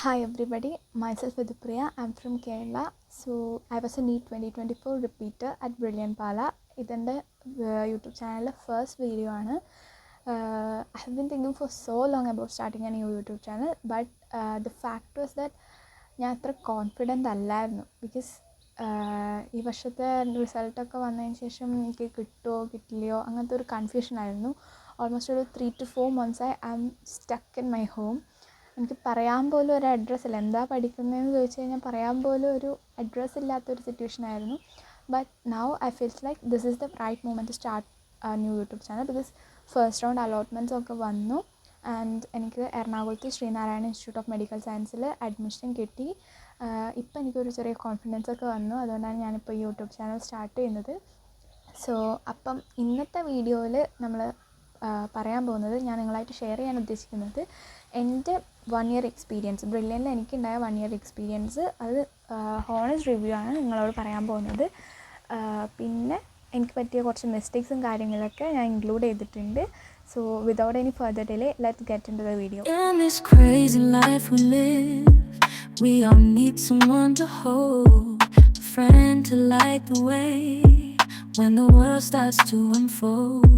Hi everybody, myself Vidhupriya. I'm from Kerala. So I was a NEET 2024 repeater at Brilliant Pala. ഇതെൻ്റെ YouTube ചാനലിലെ first video ആണ്. I have been thinking for so long about starting a new YouTube channel, but the fact was that ഞാൻ അത്ര confident അല്ലായിരുന്നു. Because ഈ വർഷത്തെ റിസൾട്ടൊക്കെ വന്നതിന് ശേഷം എനിക്ക് കിട്ടുമോ കിട്ടില്ലയോ അങ്ങനത്തെ ഒരു കൺഫ്യൂഷനായിരുന്നു. ഓൾമോസ്റ്റ് ഒരു 3 to 4 months I am stuck in my home. എനിക്ക് പറയാൻ പോലും ഒരു അഡ്രസ്സില്ല. എന്താ പഠിക്കുന്നതെന്ന് ചോദിച്ചു കഴിഞ്ഞാൽ പറയാൻ പോലും ഒരു അഡ്രസ്സ് ഇല്ലാത്തൊരു സിറ്റുവേഷനായിരുന്നു. But now I feels like this is the right moment to start new YouTube channel. Because first round allotments ഒക്കെ വന്നു ആൻഡ് എനിക്ക് എറണാകുളത്ത് ശ്രീനാരായണ ഇൻസ്റ്റിറ്റ്യൂട്ട് ഓഫ് മെഡിക്കൽ സയൻസിൽ അഡ്മിഷൻ കിട്ടി. ഇപ്പം എനിക്കൊരു ചെറിയ കോൺഫിഡൻസ് ഒക്കെ വന്നു. അതുകൊണ്ടാണ് ഞാനിപ്പോൾ ഈ യൂട്യൂബ് ചാനൽ സ്റ്റാർട്ട് ചെയ്യുന്നത്. സോ അപ്പം ഇന്നത്തെ വീഡിയോയിൽ നമ്മൾ പറയാൻ പോകുന്നത്, ഞാൻ നിങ്ങളായിട്ട് ഷെയർ ചെയ്യാൻ ഉദ്ദേശിക്കുന്നത് എൻ്റെ 1 year എക്സ്പീരിയൻസ്, ബ്രില്യൻറ്റിൽ എനിക്കുണ്ടായ 1 year എക്സ്പീരിയൻസ്. അത് ഹോണസ്റ്റ് റിവ്യൂ ആണ് നിങ്ങളോട് പറയാൻ പോകുന്നത്. പിന്നെ എനിക്ക് പറ്റിയ കുറച്ച് മിസ്റ്റേക്സും കാര്യങ്ങളൊക്കെ ഞാൻ ഇൻക്ലൂഡ് ചെയ്തിട്ടുണ്ട്. So without any further delay let's get into the video. In this crazy life we live, we all need someone to hold, a friend to light the way when the world starts to unfold.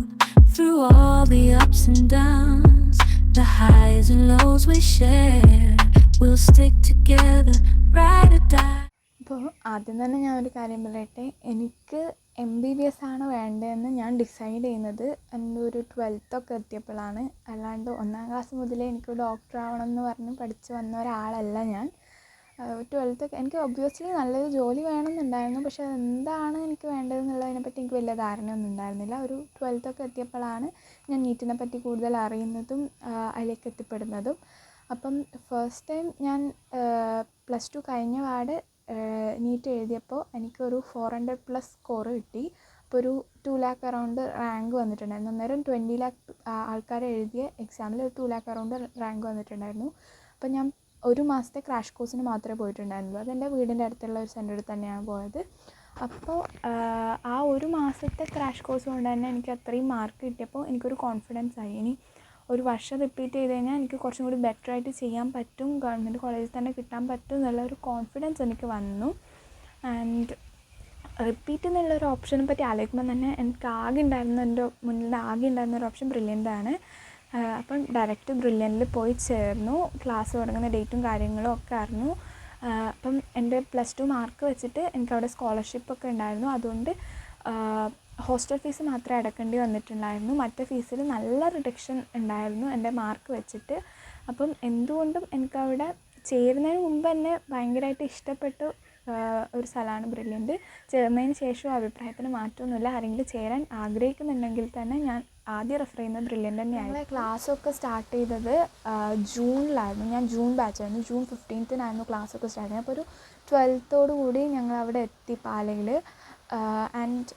Through all the ups and downs, the highs and lows we share, we'll stick together, ride or die. അപ്പോൾ ആദ്യം തന്നെ ഞാൻ ഒരു കാര്യം പറയട്ടെ. എനിക്ക് MBBS ആണ് വേണ്ടതെന്ന് ഞാൻ ഡിസൈഡ് ചെയ്യുന്നത് എൻ്റെ ഒരു 12th ഒക്കെ എത്തിയപ്പോഴാണ്. അല്ലാണ്ട് 1ാം ക്ലാസ് മുതലേ എനിക്ക് ഡോക്ടർ ആവണം എന്ന് പറഞ്ഞ് പഠിച്ച് വന്ന ഒരാളല്ല ഞാൻ. 12th ഒക്കെ എനിക്ക് ഒബ്വിയസ്ലി നല്ലൊരു ജോലി വേണമെന്നുണ്ടായിരുന്നു. പക്ഷെ എന്താണ് എനിക്ക് വേണ്ടതെന്നുള്ളതിനെപ്പറ്റി എനിക്ക് വലിയ ധാരണയൊന്നും ഉണ്ടായിരുന്നില്ല. ഒരു 12th ഒക്കെ എത്തിയപ്പോഴാണ് ഞാൻ നീറ്റിനെ പറ്റി കൂടുതൽ അറിയുന്നതും അതിലേക്ക് എത്തിപ്പെടുന്നതും. അപ്പം ഫസ്റ്റ് ടൈം ഞാൻ +2 കഴിഞ്ഞ പാട് നീറ്റ് എഴുതിയപ്പോൾ എനിക്കൊരു 400+ സ്കോർ കിട്ടി. അപ്പോൾ ഒരു 2 lakh അറൗണ്ട് റാങ്ക് വന്നിട്ടുണ്ടായിരുന്നു. അന്നേരം 20 lakh ആൾക്കാർ എഴുതിയ എക്സാമിൽ ഒരു 2 lakh അറൗണ്ട് റാങ്ക് വന്നിട്ടുണ്ടായിരുന്നു. അപ്പോൾ ഞാൻ ഒരു മാസത്തെ ക്രാഷ് കോഴ്സിന് മാത്രമേ പോയിട്ടുണ്ടായിരുന്നുള്ളൂ. അതെൻ്റെ വീടിൻ്റെ അടുത്തുള്ള ഒരു സെൻറ്ററിൽ തന്നെയാണ് പോയത്. അപ്പോൾ ആ ഒരു മാസത്തെ ക്രാഷ് കോഴ്സ് കൊണ്ട് തന്നെ എനിക്ക് അത്രയും മാർക്ക് കിട്ടിയപ്പോൾ എനിക്കൊരു കോൺഫിഡൻസ് ആയി. ഇനി ഒരു വർഷം റിപ്പീറ്റ് ചെയ്ത് കഴിഞ്ഞാൽ എനിക്ക് കുറച്ചും കൂടി ബെറ്ററായിട്ട് ചെയ്യാൻ പറ്റും, ഗവൺമെൻറ് കോളേജിൽ തന്നെ കിട്ടാൻ പറ്റും എന്നുള്ള ഒരു കോൺഫിഡൻസ് എനിക്ക് വന്നു. ആൻഡ് റിപ്പീറ്റ് എന്നുള്ളൊരു ഓപ്ഷനെ പറ്റി ആലോചിക്കുമ്പോൾ തന്നെ എനിക്ക് ആകെ ഉണ്ടായിരുന്ന, എൻ്റെ മുന്നിൽ ആകെ ഉണ്ടായിരുന്ന ഒരു ഓപ്ഷൻ ബ്രില്യൻ്റാണ്. അപ്പം ഡയറക്റ്റ് ബ്രില്യൻറ്റിൽ പോയി ചേർന്നു. ക്ലാസ് തുടങ്ങുന്ന ഡേറ്റും കാര്യങ്ങളും ഒക്കെ അറിഞ്ഞു. അപ്പം എൻ്റെ +2 മാർക്ക് വെച്ചിട്ട് എനിക്കവിടെ സ്കോളർഷിപ്പൊക്കെ ഉണ്ടായിരുന്നു. അതുകൊണ്ട് ഹോസ്റ്റൽ ഫീസ് മാത്രമേ അടക്കേണ്ടി വന്നിട്ടുണ്ടായിരുന്നു. മറ്റേ ഫീസിൽ നല്ല റിഡക്ഷൻ ഉണ്ടായിരുന്നു എൻ്റെ മാർക്ക് വെച്ചിട്ട്. അപ്പം എന്തുകൊണ്ടും എനിക്കവിടെ ചേരുന്നതിന് മുമ്പ് തന്നെ ഭയങ്കരമായിട്ട് ഇഷ്ടപ്പെട്ട ഒരു സ്ഥലമാണ് ബ്രില്യൻറ്റ്. ചേർന്നതിന് ശേഷം അഭിപ്രായത്തിന് മാറ്റമൊന്നുമില്ല. ആരെങ്കിലും ചേരാൻ ആഗ്രഹിക്കുന്നുണ്ടെങ്കിൽ തന്നെ ഞാൻ ആദ്യം റെഫർ ചെയ്യുന്നത് ബ്രില്യൻറ്റ് തന്നെയാണ്. ക്ലാസ്സൊക്കെ സ്റ്റാർട്ട് ചെയ്തത് ജൂണിലായിരുന്നു. ഞാൻ ജൂൺ ബാച്ചായിരുന്നു. ജൂൺ 15th ക്ലാസ്സൊക്കെ സ്റ്റാർട്ട് ചെയ്തത്. അപ്പോൾ ഒരു 12th കൂടി ഞങ്ങൾ അവിടെ എത്തി പാലയിൽ. ആൻഡ്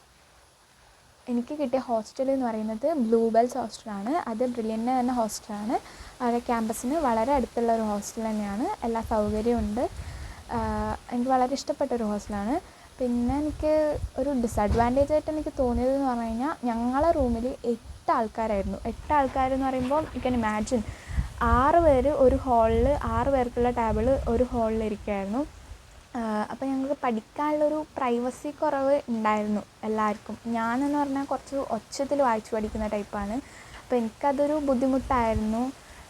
എനിക്ക് കിട്ടിയ ഹോസ്റ്റൽ എന്ന് പറയുന്നത് ബ്ലൂ ബെൽസ് ഹോസ്റ്റലാണ്. അത് ബ്രില്യൻറ്റിൻ്റെ തന്നെ ഹോസ്റ്റലാണ്. അവിടെ ക്യാമ്പസിന് വളരെ അടുത്തുള്ള ഒരു ഹോസ്റ്റൽ തന്നെയാണ്. എല്ലാ സൗകര്യവും ഉണ്ട്. എനിക്ക് വളരെ ഇഷ്ടപ്പെട്ടൊരു ഹോസ്റ്റലാണ്. പിന്നെ എനിക്ക് ഒരു ഡിസഡ്വാൻറ്റേജ് ആയിട്ട് എനിക്ക് തോന്നിയതെന്ന് പറഞ്ഞു കഴിഞ്ഞാൽ, ഞങ്ങളെ റൂമിൽ 8 ആൾക്കാരായിരുന്നു. 8 ആൾക്കാരെന്ന് പറയുമ്പോൾ യു ക്യാൻ ഇമാജിൻ, 6 പേര് ഒരു ഹാളിൽ, 6 പേർക്കുള്ള ടേബിൾ ഒരു ഹാളിൽ ഇരിക്കുമായിരുന്നു. അപ്പോൾ ഞങ്ങൾക്ക് പഠിക്കാനുള്ളൊരു പ്രൈവസി കുറവ് ഉണ്ടായിരുന്നു എല്ലാവർക്കും. ഞാനെന്ന് പറഞ്ഞാൽ കുറച്ച് ഒച്ചത്തിൽ വായിച്ച് പഠിക്കുന്ന ടൈപ്പാണ്. അപ്പോൾ എനിക്കതൊരു ബുദ്ധിമുട്ടായിരുന്നു.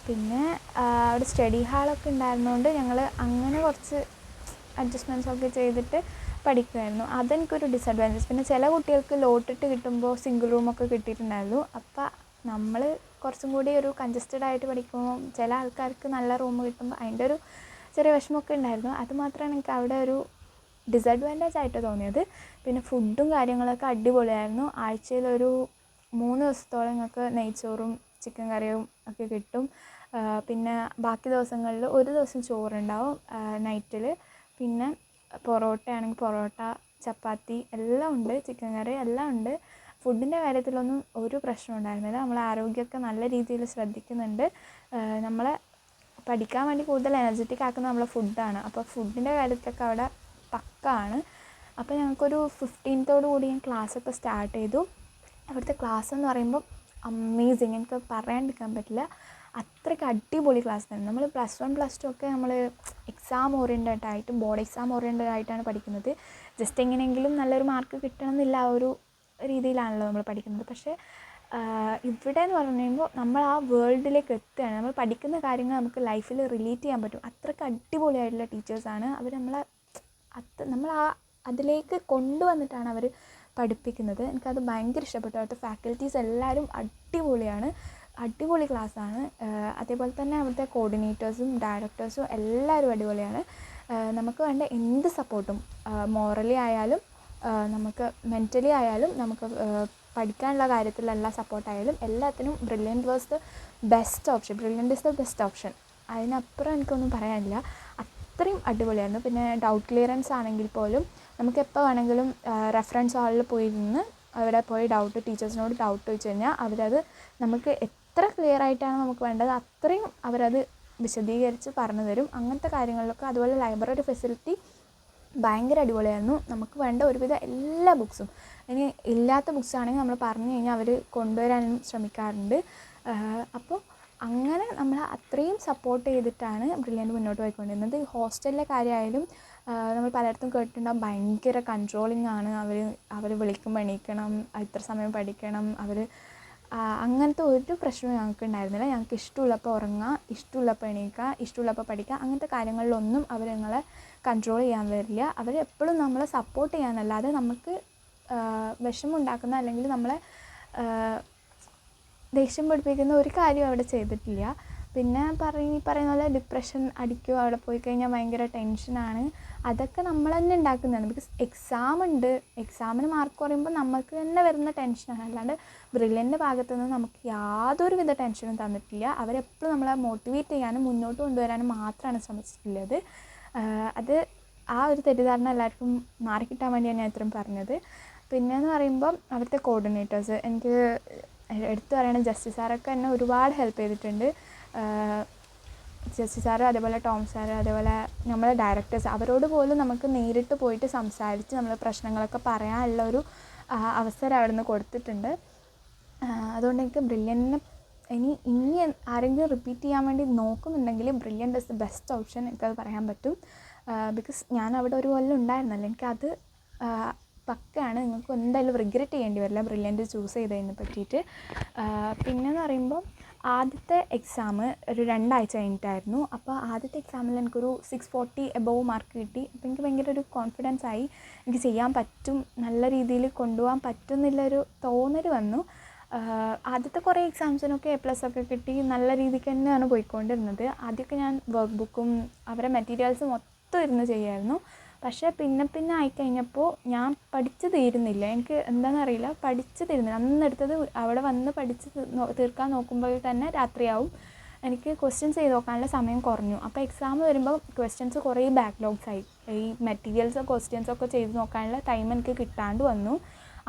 പിന്നെ അവിടെ സ്റ്റഡി ഹാളൊക്കെ ഉണ്ടായിരുന്നതുകൊണ്ട് ഞങ്ങൾ അങ്ങനെ കുറച്ച് അഡ്ജസ്റ്റ്മെൻറ്റ്സൊക്കെ ചെയ്തിട്ട് പഠിക്കുമായിരുന്നു. അതെനിക്കൊരു ഡിസഡ്വാൻറ്റേജ്. പിന്നെ ചില കുട്ടികൾക്ക് ലോട്ടിട്ട് കിട്ടുമ്പോൾ സിംഗിൾ റൂമൊക്കെ കിട്ടിയിട്ടുണ്ടായിരുന്നു. അപ്പോൾ നമ്മൾ കുറച്ചും കൂടി ഒരു കൺജസ്റ്റഡ് ആയിട്ട് പഠിക്കുമ്പോൾ ചില ആൾക്കാർക്ക് നല്ല റൂം കിട്ടുമ്പോൾ അതിൻ്റെ ഒരു ചെറിയ വിഷമമൊക്കെ ഉണ്ടായിരുന്നു. അതുമാത്രമാണ് എനിക്ക് അവിടെ ഒരു ഡിസഡ്വാൻറ്റേജ് ആയിട്ട് തോന്നിയത്. പിന്നെ ഫുഡും കാര്യങ്ങളൊക്കെ അടിപൊളിയായിരുന്നു. ആഴ്ചയിലൊരു 3 ദിവസത്തോളം ഞങ്ങൾക്ക് നെയ്ച്ചോറും ചിക്കൻ കറിയും ഒക്കെ കിട്ടും. പിന്നെ ബാക്കി ദിവസങ്ങളിൽ ഒരു ദിവസം ചോറുണ്ടാവും നൈറ്റിൽ. പിന്നെ പൊറോട്ട ആണെങ്കിൽ പൊറോട്ട, ചപ്പാത്തി എല്ലാം ഉണ്ട്, ചിക്കൻ കറി എല്ലാം ഉണ്ട്. ഫുഡിൻ്റെ കാര്യത്തിലൊന്നും ഒരു പ്രശ്നം ഉണ്ടായിരുന്നില്ല. നമ്മളെ ആരോഗ്യമൊക്കെ നല്ല രീതിയിൽ ശ്രദ്ധിക്കുന്നുണ്ട്. നമ്മളെ പഠിക്കാൻ വേണ്ടി കൂടുതൽ എനർജറ്റിക് ആക്കുന്ന നമ്മളെ ഫുഡാണ്. അപ്പോൾ ഫുഡിൻ്റെ കാര്യത്തിലൊക്കെ അവിടെ പക്കാണ്. അപ്പോൾ ഞങ്ങൾക്കൊരു 15th കൂടി ഞാൻ ക്ലാസ്സൊക്കെ സ്റ്റാർട്ട് ചെയ്തു. അവിടുത്തെ ക്ലാസ് എന്ന് പറയുമ്പോൾ അമേസിങ്, എനിക്ക് പറയാണ്ടിരിക്കാൻ പറ്റില്ല. അത്രയ്ക്ക് അടിപൊളി ക്ലാസ് തന്നെ. നമ്മൾ +1 +2 ഒക്കെ നമ്മൾ എക്സാം ഓറിയൻറ്റഡ് ആയിട്ട് ബോർഡ് എക്സാം ഓറിയൻറ്റഡ് ആയിട്ടാണ് പഠിക്കുന്നത്. ജസ്റ്റ് എങ്ങനെയെങ്കിലും നല്ലൊരു മാർക്ക് കിട്ടണം എന്നില്ല ആ ഒരു രീതിയിലാണല്ലോ നമ്മൾ പഠിക്കുന്നത്. പക്ഷേ ഇവിടെ എന്ന് പറഞ്ഞു കഴിയുമ്പോൾ നമ്മൾ ആ വേൾഡിലേക്ക് എത്തുകയാണ്. നമ്മൾ പഠിക്കുന്ന കാര്യങ്ങൾ നമുക്ക് ലൈഫിൽ റിലേറ്റ് ചെയ്യാൻ പറ്റും. അത്രയ്ക്ക് അടിപൊളിയായിട്ടുള്ള ടീച്ചേഴ്സാണ് അവർ. നമ്മൾ അതിലേക്ക് കൊണ്ടുവന്നിട്ടാണ് അവർ പഠിപ്പിക്കുന്നത്. എനിക്കത് ഭയങ്കര ഇഷ്ടപ്പെട്ടു. അവിടുത്തെ ഫാക്കൽറ്റീസ് എല്ലാവരും അടിപൊളിയാണ്, അടിപൊളി ക്ലാസ്സാണ്. അതേപോലെ തന്നെ അവിടുത്തെ കോർഡിനേറ്റേഴ്സും ഡയറക്ടേഴ്സും എല്ലാവരും അടിപൊളിയാണ്. നമുക്ക് വേണ്ട എന്ത് സപ്പോർട്ടും മോറലി ആയാലും നമുക്ക് മെൻ്റലി ആയാലും നമുക്ക് പഠിക്കാനുള്ള കാര്യത്തിലുള്ള എല്ലാ സപ്പോർട്ടായാലും എല്ലാത്തിനും brilliant was the best option. Brilliant is the best option. അതിനപ്പുറം എനിക്കൊന്നും പറയാനില്ല. അത്രയും അടിപൊളിയായിരുന്നു. പിന്നെ ഡൗട്ട് ക്ലിയറൻസ് ആണെങ്കിൽ പോലും നമുക്ക് എപ്പോൾ വേണമെങ്കിലും റെഫറൻസ് ഹാളിൽ പോയി നിന്ന് അവിടെ പോയി ടീച്ചേഴ്സിനോട് ഡൗട്ട് ചോദിച്ചു കഴിഞ്ഞാൽ അവരത് നമുക്ക് എത്ര ക്ലിയർ ആയിട്ടാണ് നമുക്ക് വേണ്ടത് അത്രയും അവരത് വിശദീകരിച്ച് പറഞ്ഞു തരും. അങ്ങനത്തെ കാര്യങ്ങളിലൊക്കെ. അതുപോലെ ലൈബ്രറി ഫെസിലിറ്റി ഭയങ്കര അടിപൊളിയായിരുന്നു. നമുക്ക് വേണ്ട ഒരുവിധ എല്ലാ ബുക്സും, ഇനി ഇല്ലാത്ത ബുക്സ് ആണെങ്കിൽ നമ്മൾ പറഞ്ഞു കഴിഞ്ഞാൽ അവർ കൊണ്ടുവരാനും ശ്രമിക്കാറുണ്ട്. അപ്പോൾ അങ്ങനെ നമ്മൾ അത്രയും സപ്പോർട്ട് ചെയ്തിട്ടാണ് ബ്രില്യൻറ്റ് മുന്നോട്ട് പോയിക്കൊണ്ടിരുന്നത്. ഹോസ്റ്റലിലെ കാര്യമായാലും നമ്മൾ പലയിടത്തും കേട്ടിട്ടുണ്ടാകും ഭയങ്കര കൺട്രോളിങ് ആണ്. അവർ വിളിക്കുമ്പോൾ എണീക്കണം, ഇത്ര സമയം പഠിക്കണം. അങ്ങനത്തെ ഒരു പ്രശ്നവും ഞങ്ങൾക്ക് ഉണ്ടായിരുന്നില്ല. ഞങ്ങൾക്ക് ഇഷ്ടമുള്ളപ്പോൾ ഉറങ്ങുക, ഇഷ്ടമുള്ളപ്പോൾ എണീക്കുക, ഇഷ്ടമുള്ളപ്പോൾ പഠിക്കുക. അങ്ങനത്തെ കാര്യങ്ങളിലൊന്നും അവർ ഞങ്ങളെ കൺട്രോൾ ചെയ്യാൻ വരില്ല. അവർ എപ്പോഴും നമ്മളെ സപ്പോർട്ട് ചെയ്യാനല്ലാതെ നമുക്ക് വിഷമമുണ്ടാക്കുന്ന അല്ലെങ്കിൽ നമ്മളെ ദേഷ്യം പഠിപ്പിക്കുന്ന ഒരു കാര്യം അവിടെ ചെയ്തിട്ടില്ല. പിന്നെ പറയുന്ന പോലെ ഡിപ്രഷൻ അടിക്കുക, അവിടെ പോയി കഴിഞ്ഞാൽ ഭയങ്കര ടെൻഷനാണ്. അതൊക്കെ നമ്മൾ തന്നെ ഉണ്ടാക്കുന്നതാണ്. ബിക്കോസ് എക്സാം ഉണ്ട്, എക്സാമിന് മാർക്ക് പറയുമ്പോൾ നമുക്ക് തന്നെ വരുന്ന ടെൻഷനാണ്. അല്ലാണ്ട് ബ്രില്യൻ്റെ ഭാഗത്തു നിന്ന് നമുക്ക് യാതൊരു വിധ ടെൻഷനും തന്നിട്ടില്ല. അവരെപ്പോഴും നമ്മളെ മോട്ടിവേറ്റ് ചെയ്യാനും മുന്നോട്ട് കൊണ്ടുവരാനും മാത്രമാണ് ശ്രമിച്ചിട്ടുള്ളത്. അത് ആ ഒരു തെറ്റിദ്ധാരണ എല്ലാവർക്കും മാറിക്കിട്ടാൻ വേണ്ടിയാണ് ഞാൻ ഇത്രയും പറഞ്ഞത്. പിന്നെയെന്ന് പറയുമ്പം അവിടുത്തെ കോർഡിനേറ്റേഴ്സ് എനിക്ക് എടുത്തു പറയണ ജസ്റ്റിസ് സാറൊക്കെ എന്നെ ഒരുപാട് ഹെൽപ്പ് ചെയ്തിട്ടുണ്ട്. ജസ്റ്റിസ് സാറ്, അതേപോലെ ടോം സാറ്, അതേപോലെ നമ്മളെ ഡയറക്ടേഴ്സ്, അവരോട് പോലും നമുക്ക് നേരിട്ട് പോയിട്ട് സംസാരിച്ച് നമ്മൾ പ്രശ്നങ്ങളൊക്കെ പറയാനുള്ള ഒരു അവസരം അവിടെ നിന്ന് കൊടുത്തിട്ടുണ്ട്. അതുകൊണ്ട് എനിക്ക് ബ്രില്യൻറ്റിനെ ഇനി ആരെങ്കിലും റിപ്പീറ്റ് ചെയ്യാൻ വേണ്ടി നോക്കുന്നുണ്ടെങ്കിൽ Brilliant is the best option എനിക്കത് പറയാൻ പറ്റും. ബിക്കോസ് ഞാൻ അവിടെ ഒരു കൊല്ലം ഉണ്ടായിരുന്നല്ലോ, എനിക്കത് പക്കയാണ്. നിങ്ങൾക്ക് എന്തായാലും റിഗ്രറ്റ് ചെയ്യേണ്ടി വരില്ല ബ്രില്യൻറ്റ് ചൂസ് ചെയ്തതിനെ പറ്റിയിട്ട്. പിന്നെയെന്ന് പറയുമ്പോൾ ആദ്യത്തെ എക്സാം ഒരു 2 ആഴ്ച കഴിഞ്ഞിട്ടായിരുന്നു. അപ്പോൾ ആദ്യത്തെ എക്സാമിൽ എനിക്കൊരു 640 എബോവ് മാർക്ക് കിട്ടി. അപ്പോൾ എനിക്ക് ഭയങ്കര ഒരു കോൺഫിഡൻസ് ആയി, എനിക്ക് ചെയ്യാൻ പറ്റും, നല്ല രീതിയിൽ കൊണ്ടുപോകാൻ പറ്റും എന്നുള്ളൊരു തോന്നൽ വന്നു. ആദ്യത്തെ കുറേ എക്സാംസിനൊക്കെ A+ ഒക്കെ കിട്ടി, നല്ല രീതിക്ക് തന്നെയാണ് പോയിക്കൊണ്ടിരുന്നത്. ആദ്യമൊക്കെ ഞാൻ വർക്ക് ബുക്കും അവരെ മെറ്റീരിയൽസും മൊത്തം ഇരുന്ന് ചെയ്യായിരുന്നു. പക്ഷേ പിന്നെ ആയിക്കഴിഞ്ഞപ്പോൾ ഞാൻ പഠിച്ച് തീരുന്നില്ല. എനിക്ക് എന്താണെന്നറിയില്ല, പഠിച്ച് തീരുന്നില്ല. അന്നെടുത്തത് അവിടെ വന്ന് പഠിച്ച് തീർക്കാൻ നോക്കുമ്പോൾ തന്നെ രാത്രിയാവും. എനിക്ക് ക്വസ്റ്റ്യൻസ് ചെയ്ത് നോക്കാനുള്ള സമയം കുറഞ്ഞു. അപ്പോൾ എക്സാം വരുമ്പോൾ ക്വസ്റ്റ്യൻസ് കുറേ ബാക്ക്ലോഗ്സ് ആയി. ഈ മെറ്റീരിയൽസോ ക്വസ്റ്റ്യൻസൊക്കെ ചെയ്ത് നോക്കാനുള്ള ടൈം എനിക്ക് കിട്ടാണ്ട് വന്നു.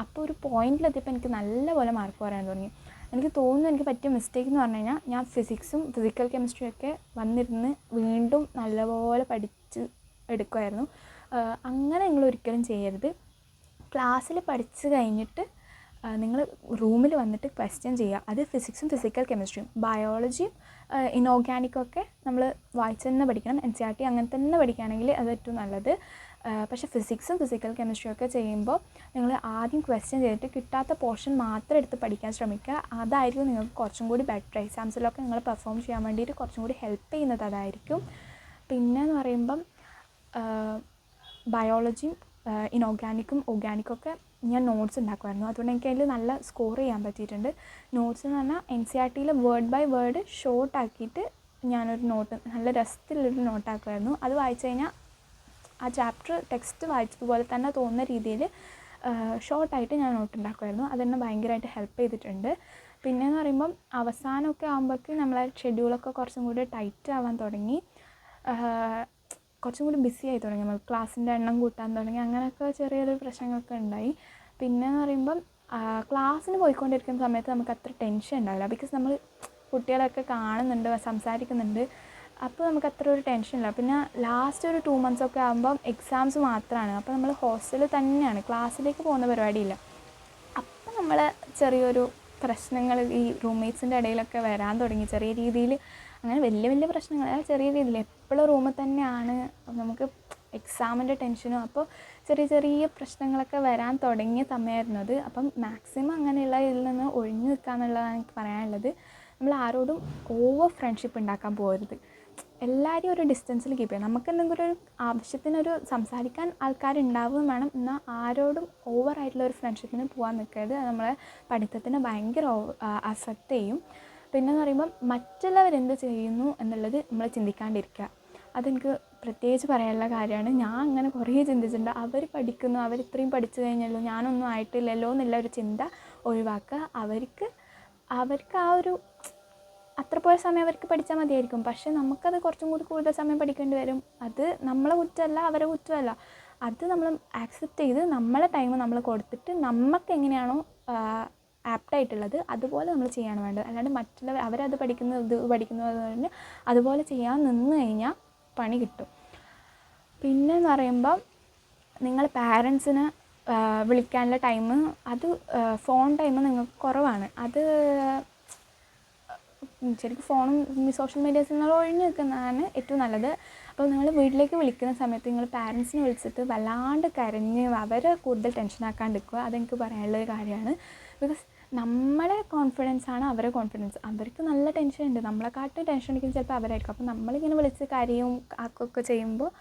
അപ്പോൾ ഒരു പോയിന്റിലെത്തിയപ്പോൾ എനിക്ക് നല്ലപോലെ മാർക്ക് പറയാൻ തുടങ്ങി. എനിക്ക് തോന്നുന്നു എനിക്ക് പറ്റിയ മിസ്റ്റേക്ക് എന്ന് പറഞ്ഞു കഴിഞ്ഞാൽ ഞാൻ ഫിസിക്സും ഫിസിക്കൽ കെമിസ്ട്രിയും ഒക്കെ വന്നിരുന്ന് വീണ്ടും നല്ലപോലെ പഠിച്ച് എടുക്കുമായിരുന്നു. അങ്ങനെ നിങ്ങൾ ഒരിക്കലും ചെയ്യരുത്. ക്ലാസ്സിൽ പഠിച്ച് കഴിഞ്ഞിട്ട് നിങ്ങൾ റൂമിൽ വന്നിട്ട് ക്വസ്റ്റ്യൻ ചെയ്യുക. അത് ഫിസിക്സും ഫിസിക്കൽ കെമിസ്ട്രിയും. ബയോളജിയും ഇനോർഗാനിക്കൊക്കെ നമ്മൾ വായിച്ച് തന്നെ പഠിക്കണം. NCERT അങ്ങനെ തന്നെ പഠിക്കുകയാണെങ്കിൽ അത് ഏറ്റവും നല്ലത്. പക്ഷേ ഫിസിക്സും ഫിസിക്കൽ കെമിസ്ട്രിയും ഒക്കെ ചെയ്യുമ്പോൾ നിങ്ങൾ ആദ്യം ക്വസ്റ്റ്യൻ ചെയ്തിട്ട് കിട്ടാത്ത പോർഷൻ മാത്രം എടുത്ത് പഠിക്കാൻ ശ്രമിക്കുക. അതായിരിക്കും നിങ്ങൾക്ക് കുറച്ചും കൂടി ബെറ്റർ. എക്സാംസിലൊക്കെ നിങ്ങൾ പെർഫോം ചെയ്യാൻ വേണ്ടിയിട്ട് കുറച്ചും കൂടി ഹെൽപ്പ് ചെയ്യുന്നത് അതായിരിക്കും. പിന്നെയെന്ന് പറയുമ്പം ബയോളജിയും ഇനോർഗാനിക്കും ഓർഗാനിക്കൊക്കെ ഞാൻ നോട്ട്സ് ഉണ്ടാക്കുമായിരുന്നു. അതുകൊണ്ട് എനിക്ക് അതിൽ നല്ല സ്കോർ ചെയ്യാൻ പറ്റിയിട്ടുണ്ട്. നോട്ട്സ് എന്ന് പറഞ്ഞാൽ NCERTയിൽ വേർഡ് ബൈ വേർഡ് ഷോർട്ടാക്കിയിട്ട് ഞാനൊരു നോട്ട് നല്ല രസത്തിലൊരു നോട്ടാക്കുമായിരുന്നു. അത് വായിച്ചു കഴിഞ്ഞാൽ ആ ചാപ്റ്റർ ടെക്സ്റ്റ് വായിച്ചതുപോലെ തന്നെ തോന്നുന്ന രീതിയിൽ ഷോർട്ടായിട്ട് ഞാൻ നോട്ട് ഉണ്ടാക്കുമായിരുന്നു. അതെന്നെ ഭയങ്കരമായിട്ട് ഹെൽപ്പ് ചെയ്തിട്ടുണ്ട്. പിന്നെയെന്ന് പറയുമ്പം അവസാനമൊക്കെ ആകുമ്പോഴേക്ക് നമ്മളെ ഷെഡ്യൂളൊക്കെ കുറച്ചും കൂടി ടൈറ്റ് ആവാൻ തുടങ്ങി. കുറച്ചും കൂടി ബിസി ആയി തുടങ്ങി. നമ്മൾ ക്ലാസ്സിൻ്റെ എണ്ണം കൂട്ടാൻ തുടങ്ങി. അങ്ങനെയൊക്കെ ചെറിയൊരു പ്രശ്നങ്ങളൊക്കെ ഉണ്ടായി. പിന്നെയെന്ന് പറയുമ്പം ക്ലാസ്സിന് പോയിക്കൊണ്ടിരിക്കുന്ന സമയത്ത് നമുക്ക് അത്ര ടെൻഷൻ ഉണ്ടാവില്ല. ബിക്കോസ് നമ്മൾ കുട്ടികളൊക്കെ കാണുന്നുണ്ട്, സംസാരിക്കുന്നുണ്ട്. അപ്പോൾ നമുക്ക് അത്ര ഒരു ടെൻഷനില്ല. പിന്നെ ലാസ്റ്റ് ഒരു 2 months ഒക്കെ ആകുമ്പം എക്സാംസ് മാത്രമാണ്. അപ്പോൾ നമ്മൾ ഹോസ്റ്റലിൽ തന്നെയാണ്, ക്ലാസ്സിലേക്ക് പോകുന്ന പരിപാടിയില്ല. അപ്പം നമ്മൾ ചെറിയൊരു പ്രശ്നങ്ങൾ ഈ റൂംമേറ്റ്സിൻ്റെ ഇടയിലൊക്കെ വരാൻ തുടങ്ങി. ചെറിയ രീതിയിൽ, അങ്ങനെ വലിയ വലിയ പ്രശ്നങ്ങൾ, ചെറിയ രീതിയിൽ എപ്പോഴും റൂമിൽ തന്നെയാണ്, നമുക്ക് എക്സാമിൻ്റെ ടെൻഷനും, അപ്പോൾ ചെറിയ ചെറിയ പ്രശ്നങ്ങളൊക്കെ വരാൻ തുടങ്ങിയ സമയമായിരുന്നു അത്. അപ്പം മാക്സിമം അങ്ങനെയുള്ള ഇതിൽ നിന്ന് ഒഴിഞ്ഞു നിൽക്കുക എന്നുള്ളതാണ് എനിക്ക് പറയാനുള്ളത്. നമ്മൾ ആരോടും ഓവർ ഫ്രണ്ട്ഷിപ്പ് ഉണ്ടാക്കാൻ പോകരുത്. എല്ലാവരെയും ഒരു ഡിസ്റ്റൻസിൽ കീപ്പ് ചെയ്യാം. നമുക്ക് എന്തെങ്കിലും ഒരു ആവശ്യത്തിനൊരു സംസാരിക്കാൻ ആൾക്കാരുണ്ടാവുകയും വേണം, എന്നാൽ ആരോടും ഓവറായിട്ടുള്ള ഒരു ഫ്രണ്ട്ഷിപ്പിന് പോകാൻ നിൽക്കരുത്. അത് നമ്മളെ പഠിത്തത്തിന് ഭയങ്കര അഫക്റ്റ് ചെയ്യും. പിന്നെയെന്ന് പറയുമ്പം മറ്റുള്ളവരെന്ത് ചെയ്യുന്നു എന്നുള്ളത് നമ്മൾ ചിന്തിക്കാണ്ടിരിക്കുക. അതെനിക്ക് പ്രത്യേകിച്ച് പറയാനുള്ള കാര്യമാണ്. ഞാൻ അങ്ങനെ കുറേ ചിന്തിച്ചിട്ടുണ്ട്. അവർ പഠിക്കുന്നു, അവരിത്രയും പഠിച്ചു കഴിഞ്ഞല്ലോ, ഞാനൊന്നും ആയിട്ടില്ലല്ലോ എന്നുള്ള ഒരു ചിന്ത ഒഴിവാക്കുക. അവർക്ക് ആ ഒരു അത്ര പോയ സമയം അവർക്ക് പഠിച്ചാൽ മതിയായിരിക്കും. പക്ഷേ നമുക്കത് കുറച്ചും കൂടി കൂടുതൽ സമയം പഠിക്കേണ്ടി വരും. അത് നമ്മളെ കുറ്റമല്ല, അവരെ കുറ്റമല്ല. അത് നമ്മൾ ആക്സെപ്റ്റ് ചെയ്ത് നമ്മളെ ടൈം നമ്മൾ കൊടുത്തിട്ട് നമുക്ക് എങ്ങനെയാണോ ആപ്റ്റായിട്ടുള്ളത് അതുപോലെ നമ്മൾ ചെയ്യാണ് വേണ്ടത്. അല്ലാണ്ട് മറ്റുള്ളവർ അവരത് പഠിക്കുന്നത് പറഞ്ഞ് അതുപോലെ ചെയ്യാൻ നിന്ന് കഴിഞ്ഞാൽ പണി കിട്ടും. പിന്നെയെന്ന് പറയുമ്പം നിങ്ങൾ പാരൻസിന് വിളിക്കാനുള്ള ടൈം, അത് ഫോൺ ടൈം നിങ്ങൾക്ക് കുറവാണ്. അത് ശരിക്കും ഫോണും സോഷ്യൽ മീഡിയാസിൽ നിന്ന് ഒഴിഞ്ഞു നിൽക്കുന്നതാണ് ഏറ്റവും നല്ലത്. അപ്പോൾ നിങ്ങൾ വീട്ടിലേക്ക് വിളിക്കുന്ന സമയത്ത് നിങ്ങൾ പാരൻസിനെ വിളിച്ചിട്ട് വല്ലാണ്ട് കരഞ്ഞ് അവരെ കൂടുതൽ ടെൻഷനാക്കാണ്ടിരിക്കുക. അതെനിക്ക് പറയാനുള്ളൊരു കാര്യമാണ്. ബിക്കോസ് നമ്മളെ കോൺഫിഡൻസാണ് അവരെ കോൺഫിഡൻസ്. അവർക്ക് നല്ല ടെൻഷൻ ഉണ്ട്, നമ്മളെക്കാട്ടിലും ടെൻഷൻ അടിക്കുന്നത് ചിലപ്പോൾ അവരായിരിക്കും. അപ്പോൾ നമ്മളിങ്ങനെ വിളിച്ച് കരയും ആക്കൊക്കെ ചെയ്യുമ്പോൾ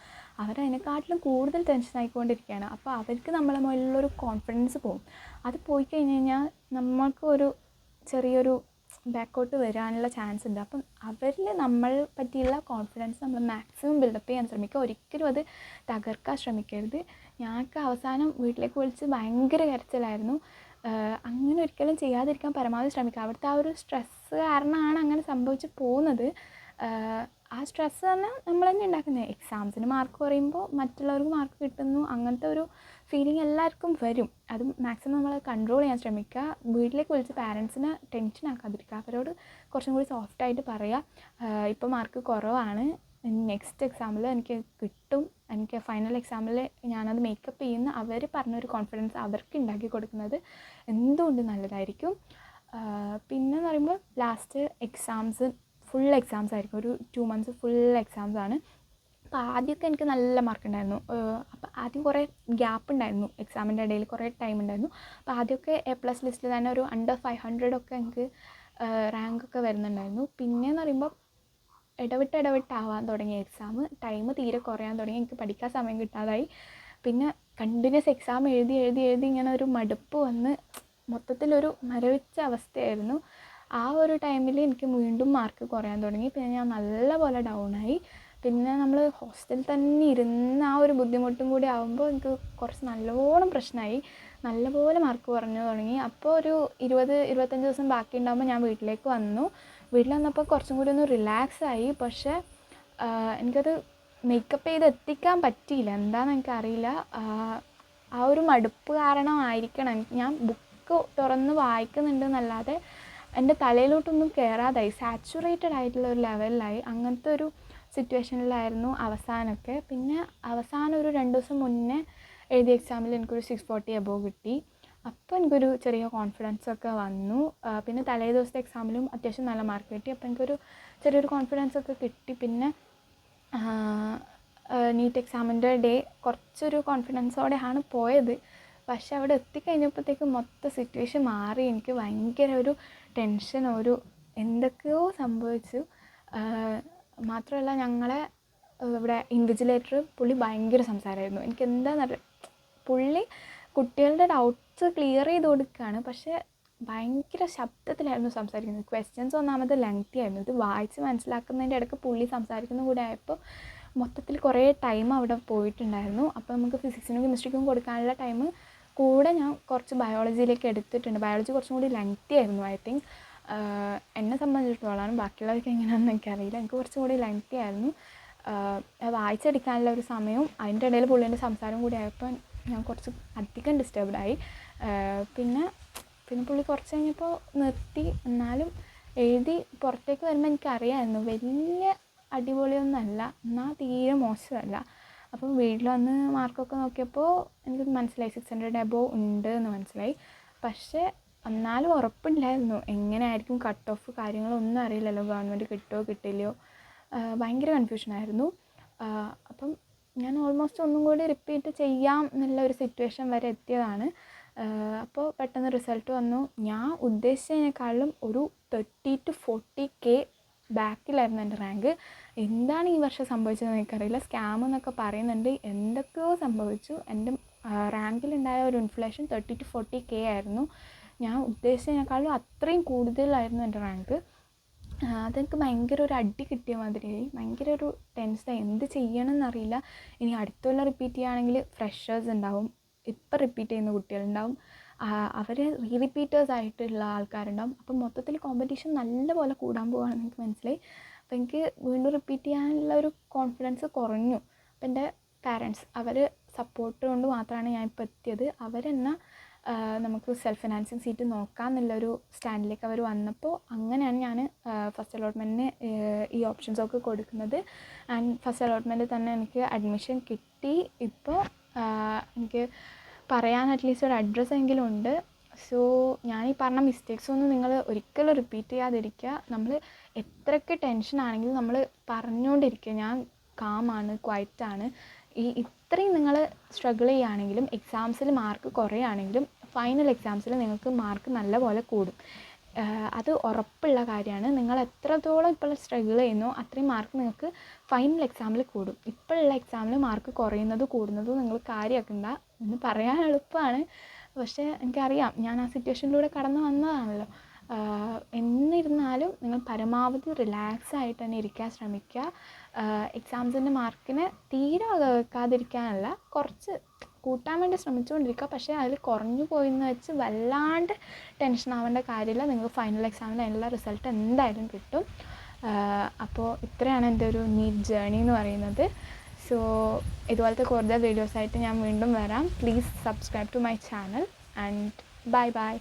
അവരതിനെക്കാട്ടിലും കൂടുതൽ ടെൻഷൻ ആയിക്കൊണ്ടിരിക്കുകയാണ്. അപ്പോൾ അവർക്ക് നമ്മളെ മുകളിലുള്ളൊരു കോൺഫിഡൻസ് പോകും. അത് പോയി കഴിഞ്ഞ് കഴിഞ്ഞാൽ നമ്മൾക്ക് ഒരു ചെറിയൊരു ബാക്കോട്ട് വരാനുള്ള ചാൻസ് ഉണ്ട്. അപ്പം അവരിൽ നമ്മൾ പറ്റിയുള്ള കോൺഫിഡൻസ് നമ്മൾ മാക്സിമം ബിൽഡപ്പ് ചെയ്യാൻ ശ്രമിക്കുക. ഒരിക്കലും അത് തകർക്കാൻ ശ്രമിക്കരുത്. ഞങ്ങൾക്ക് അവസാനം വീട്ടിലേക്ക് വിളിച്ച് ഭയങ്കര കരച്ചിലായിരുന്നു. അങ്ങനെ ഒരിക്കലും ചെയ്യാതിരിക്കാൻ പരമാവധി ശ്രമിക്കുക. അവിടുത്തെ ആ ഒരു സ്ട്രെസ്സ് കാരണമാണ് അങ്ങനെ സംഭവിച്ച് പോകുന്നത്. ആ സ്ട്രെസ്സ് തന്നെ നമ്മൾ തന്നെ ഉണ്ടാക്കുന്നത്. എക്സാംസിന് മാർക്ക് കുറയുമ്പോൾ മറ്റുള്ളവർക്ക് മാർക്ക് കിട്ടുന്നു, അങ്ങനത്തെ ഒരു ഫീലിംഗ് എല്ലാവർക്കും വരും. അത് മാക്സിമം നമ്മൾ കൺട്രോൾ ചെയ്യാൻ ശ്രമിക്കുക. വീട്ടിലേക്ക് വിളിച്ച് പാരൻസിനെ ടെൻഷൻ ആക്കാതിരിക്കുക. അവരോട് കുറച്ചും കൂടി സോഫ്റ്റായിട്ട് പറയുക, ഇപ്പോൾ മാർക്ക് കുറവാണ്, നെക്സ്റ്റ് എക്സാമിൽ എനിക്ക് കിട്ടും, എനിക്ക് ഫൈനൽ എക്സാമിൽ ഞാനത് മേക്കപ്പ് ചെയ്യുന്ന അവർ പറഞ്ഞൊരു കോൺഫിഡൻസ് അവർക്ക് ഉണ്ടാക്കി കൊടുക്കുന്നത് എന്തുകൊണ്ടും നല്ലതായിരിക്കും. പിന്നെന്ന് പറയുമ്പോൾ ലാസ്റ്റ് ഫുൾ എക്സാംസ് ആയിരിക്കും. ഒരു 2 months ഫുൾ എക്സാംസാണ്. അപ്പോൾ ആദ്യമൊക്കെ എനിക്ക് നല്ല മാർക്ക് ഉണ്ടായിരുന്നു. അപ്പോൾ ആദ്യം കുറേ ഗ്യാപ്പ് ഉണ്ടായിരുന്നു, എക്സാമിൻ്റെ ഇടയിൽ കുറേ ടൈം ഉണ്ടായിരുന്നു. അപ്പോൾ ആദ്യമൊക്കെ A+ ലിസ്റ്റിൽ തന്നെ ഒരു under 500 ഒക്കെ എനിക്ക് റാങ്കൊക്കെ വരുന്നുണ്ടായിരുന്നു. പിന്നെയെന്ന് പറയുമ്പോൾ ഇടവിട്ടാവാൻ തുടങ്ങി എക്സാം, ടൈം തീരെ കുറയാൻ തുടങ്ങി, എനിക്ക് പഠിക്കാൻ സമയം കിട്ടാതായി. പിന്നെ കണ്ടിന്യൂസ് എക്സാം എഴുതി ഇങ്ങനെ ഒരു മടുപ്പ് വന്ന് മൊത്തത്തിലൊരു മരവിച്ച അവസ്ഥയായിരുന്നു. ആ ഒരു ടൈമിൽ എനിക്ക് വീണ്ടും മാർക്ക് കുറയാൻ തുടങ്ങി. പിന്നെ ഞാൻ നല്ലപോലെ ഡൗണായി. പിന്നെ നമ്മൾ ഹോസ്റ്റലിൽ തന്നെ ഇരുന്ന ആ ഒരു ബുദ്ധിമുട്ടും കൂടി ആകുമ്പോൾ എനിക്ക് കുറച്ച് നല്ലോണം പ്രശ്നമായി. നല്ലപോലെ മാർക്ക് കുറഞ്ഞു തുടങ്ങി. അപ്പോൾ ഒരു 20-25 ദിവസം ബാക്കി ഉണ്ടാകുമ്പോൾ ഞാൻ വീട്ടിലേക്ക് വന്നു. വീട്ടിൽ വന്നപ്പോൾ കുറച്ചും കൂടി ഒന്ന് റിലാക്സായി. പക്ഷേ എനിക്കത് മേക്കപ്പ് ചെയ്ത് എത്തിക്കാൻ പറ്റിയില്ല, എന്താണെന്ന് എനിക്കറിയില്ല. ആ ഒരു മടുപ്പ് കാരണമായിരിക്കണം. ഞാൻ ബുക്ക് തുറന്ന് വായിക്കുന്നുണ്ടെന്നല്ലാതെ എൻ്റെ തലയിലോട്ടൊന്നും കയറാതായി, സാച്ചുറേറ്റഡ് ആയിട്ടുള്ള ഒരു ലെവലിലായി. അങ്ങനത്തെ ഒരു സിറ്റുവേഷനിലായിരുന്നു അവസാനമൊക്കെ. പിന്നെ അവസാനം ഒരു 2 ദിവസം മുന്നേ എഴുതിയ എക്സാമിൽ എനിക്കൊരു 640 above കിട്ടി. അപ്പോൾ എനിക്കൊരു ചെറിയ കോൺഫിഡൻസൊക്കെ വന്നു. പിന്നെ തലേ ദിവസത്തെ എക്സാമിലും അത്യാവശ്യം നല്ല മാർക്ക് കിട്ടി. അപ്പോൾ എനിക്കൊരു ചെറിയൊരു കോൺഫിഡൻസൊക്കെ കിട്ടി. പിന്നെ നീറ്റ് എക്സാമിൻ്റെ ഡേ കുറച്ചൊരു കോൺഫിഡൻസോടെയാണ് പോയത്. പക്ഷെ അവിടെ എത്തിക്കഴിഞ്ഞപ്പോഴത്തേക്ക് മൊത്തം സിറ്റുവേഷൻ മാറി. എനിക്ക് ഭയങ്കര ഒരു ടെൻഷൻ, ഒരു എന്തൊക്കെയോ സംഭവിച്ചു. മാത്രമല്ല ഞങ്ങളെ ഇവിടെ ഇൻവിജിലേറ്റർ പുള്ളി ഭയങ്കര സംസാരമായിരുന്നു. എനിക്ക് എന്താണെന്നറിയില്ല, പുള്ളി കുട്ടികളുടെ ഡൗട്ട്സ് ക്ലിയർ ചെയ്ത് കൊടുക്കുകയാണ്, പക്ഷേ ഭയങ്കര ശബ്ദത്തിലായിരുന്നു സംസാരിക്കുന്നത്. ക്വസ്റ്റ്യൻസ് ഒന്നാമത് ലെങ്തി ആയിരുന്നു. ഇത് വായിച്ച് മനസ്സിലാക്കുന്നതിൻ്റെ ഇടയ്ക്ക് പുള്ളി സംസാരിക്കുന്ന കൂടെ ആയപ്പോൾ മൊത്തത്തിൽ കുറേ ടൈം അവിടെ പോയിട്ടുണ്ടായിരുന്നു. അപ്പോൾ നമുക്ക് ഫിസിക്സിനും കെമിസ്ട്രിക്കും കൊടുക്കാനുള്ള ടൈം കൂടെ ഞാൻ കുറച്ച് ബയോളജിയിലേക്ക് എടുത്തിട്ടുണ്ട്. ബയോളജി കുറച്ചും കൂടി ലെങ്തി ആയിരുന്നു ഐ തിങ്ക്. എന്നെ സംബന്ധിച്ചിടത്തോളം, ബാക്കിയുള്ളവർക്ക് എങ്ങനെയാണെന്ന് എനിക്കറിയില്ല, എനിക്ക് കുറച്ചും കൂടി ലെങ്തി ആയിരുന്നു. വായിച്ചെടുക്കാനുള്ള ഒരു സമയവും അതിൻ്റെ ഇടയിൽ പുള്ളീൻ്റെ സംസാരം കൂടി ആയപ്പോൾ ഞാൻ കുറച്ച് അധികം ഡിസ്റ്റർബ്ഡായി. പിന്നെ പുള്ളി കുറച്ച് കഴിഞ്ഞപ്പോൾ നിർത്തി. എന്നാലും എഴുതി പുറത്തേക്ക് വരുമ്പോൾ എനിക്കറിയാമായിരുന്നു വലിയ അടിപൊളിയൊന്നുമല്ല, എന്നാൽ തീരെ മോശമല്ല. അപ്പം വീട്ടിൽ വന്ന് മാർക്കൊക്കെ നോക്കിയപ്പോൾ എനിക്ക് മനസ്സിലായി 600 above ഉണ്ട് എന്ന് മനസ്സിലായി. പക്ഷേ എന്നാലും ഉറപ്പില്ലായിരുന്നു എങ്ങനെയായിരിക്കും കട്ട് ഓഫ് കാര്യങ്ങളൊന്നും അറിയില്ലല്ലോ, ഗവൺമെൻറ് കിട്ടുമോ കിട്ടില്ലയോ, ഭയങ്കര കൺഫ്യൂഷനായിരുന്നു. അപ്പം ഞാൻ ഓൾമോസ്റ്റ് ഒന്നും കൂടി റിപ്പീറ്റ് ചെയ്യാം എന്നുള്ള ഒരു സിറ്റുവേഷൻ വരെ എത്തിയതാണ്. അപ്പോൾ പെട്ടെന്ന് റിസൾട്ട് വന്നു. ഞാൻ ഉദ്ദേശിച്ചതിനേക്കാളും ഒരു 30 to 40K ബാക്കിലായിരുന്നു എൻ്റെ റാങ്ക്. എന്താണ് ഈ വർഷം സംഭവിച്ചതെന്ന് എനിക്കറിയില്ല. സ്കാം എന്നൊക്കെ പറയുന്നുണ്ട്, എന്തൊക്കെയോ സംഭവിച്ചു. എൻ്റെ റാങ്കിലുണ്ടായ ഒരു ഇൻഫ്ലേഷൻ 30 to 40K ആയിരുന്നു. ഞാൻ ഉദ്ദേശിച്ചതിനേക്കാളും അത്രയും കൂടുതലായിരുന്നു എൻ്റെ റാങ്ക്. അതെനിക്ക് ഭയങ്കര ഒരു അടി കിട്ടിയ മാതിരിയായി, ഭയങ്കര ഒരു ടെൻഷനായി, എന്ത് ചെയ്യണമെന്നറിയില്ല. ഇനി അടുത്തുള്ള റിപ്പീറ്റ് ചെയ്യുകയാണെങ്കിൽ ഫ്രഷേഴ്സ് ഉണ്ടാവും, ഇപ്പം റിപ്പീറ്റ് ചെയ്യുന്ന കുട്ടികളുണ്ടാവും, അവർ റിപ്പീറ്റേഴ്സ് ആയിട്ടുള്ള ആൾക്കാരുണ്ടാവും. അപ്പം മൊത്തത്തിൽ കോമ്പറ്റീഷൻ നല്ലപോലെ കൂടാൻ പോവുകയാണെന്ന് എനിക്ക് മനസ്സിലായി. അപ്പോൾ എനിക്ക് വീണ്ടും റിപ്പീറ്റ് ചെയ്യാനുള്ള ഒരു കോൺഫിഡൻസ് കുറഞ്ഞു. അപ്പം എൻ്റെ പാരൻസ് അവർ സപ്പോർട്ട് കൊണ്ട് മാത്രമാണ് ഞാൻ ഇപ്പോൾ എത്തിയത്. അവരെന്നെ നമുക്ക് സെൽഫ് ഫിനാൻസിങ് സീറ്റ് നോക്കാമെന്നുള്ളൊരു സ്റ്റാൻഡിലേക്ക് അവർ വന്നപ്പോൾ അങ്ങനെയാണ് ഞാൻ ഫസ്റ്റ് അലോട്ട്മെൻറ്റിന് ഈ ഓപ്ഷൻസൊക്കെ കൊടുക്കുന്നത്. ആൻഡ് ഫസ്റ്റ് അലോട്ട്മെൻറ്റിൽ തന്നെ എനിക്ക് അഡ്മിഷൻ കിട്ടി. ഇപ്പോൾ എനിക്ക് പറയാൻ അറ്റ്ലീസ്റ്റ് ഒരു അഡ്രസ്സെങ്കിലും ഉണ്ട്. സോ ഞാൻ ഈ പറഞ്ഞ മിസ്റ്റേക്സൊന്നും നിങ്ങൾ ഒരിക്കലും റിപ്പീറ്റ് ചെയ്യാതിരിക്കുക. നമ്മൾ എത്രയൊക്കെ ടെൻഷനാണെങ്കിലും നമ്മൾ പറഞ്ഞുകൊണ്ടിരിക്കുക, ഞാൻ കാമാണ്, ക്വയറ്റാണ്. ഇത്രയും നിങ്ങൾ സ്ട്രഗിൾ ചെയ്യുകയാണെങ്കിലും എക്സാംസിൽ മാർക്ക് കുറയുകയാണെങ്കിലും ഫൈനൽ എക്സാംസിൽ നിങ്ങൾക്ക് മാർക്ക് നല്ലപോലെ കൂടും. അത് ഉറപ്പുള്ള കാര്യമാണ്. നിങ്ങൾ എത്രത്തോളം ഇപ്പോൾ സ്ട്രഗിൾ ചെയ്യുന്നോ അത്രയും മാർക്ക് നിങ്ങൾക്ക് ഫൈനൽ എക്സാമിൽ കൂടും. ഇപ്പോഴുള്ള എക്സാമിൽ മാർക്ക് കുറയുന്നതും കൂടുന്നതും നിങ്ങൾ കാര്യമാക്കണ്ട എന്ന് പറയാൻ എളുപ്പമാണ്, പക്ഷേ എനിക്കറിയാം, ഞാൻ ആ സിറ്റുവേഷനിലൂടെ കടന്നു വന്നതാണല്ലോ. എന്നിരുന്നാലും നിങ്ങൾ പരമാവധി റിലാക്സ് ആയിട്ട് തന്നെ ഇരിക്കാൻ ശ്രമിക്കുക. എക്സാംസിൻ്റെ മാർക്കിന് തീരെ വക വെക്കാതിരിക്കാനല്ല, കുറച്ച് കൂട്ടാൻ വേണ്ടി ശ്രമിച്ചുകൊണ്ടിരിക്കുക. പക്ഷേ അതിൽ കുറഞ്ഞു പോയെന്ന് വെച്ച് വല്ലാണ്ട് ടെൻഷൻ ആവേണ്ട കാര്യമില്ല. നിങ്ങൾ ഫൈനൽ എക്സാമിന് അതിനുള്ള റിസൾട്ട് എന്തായാലും കിട്ടും. അപ്പോൾ ഇത്രയാണ് എൻ്റെ ഒരു നീറ്റ് ജേർണി എന്ന് പറയുന്നത്. സോ ഇതുപോലത്തെ കൂടുതൽ വീഡിയോസായിട്ട് ഞാൻ വീണ്ടും വരാം. Please subscribe to my channel and bye by.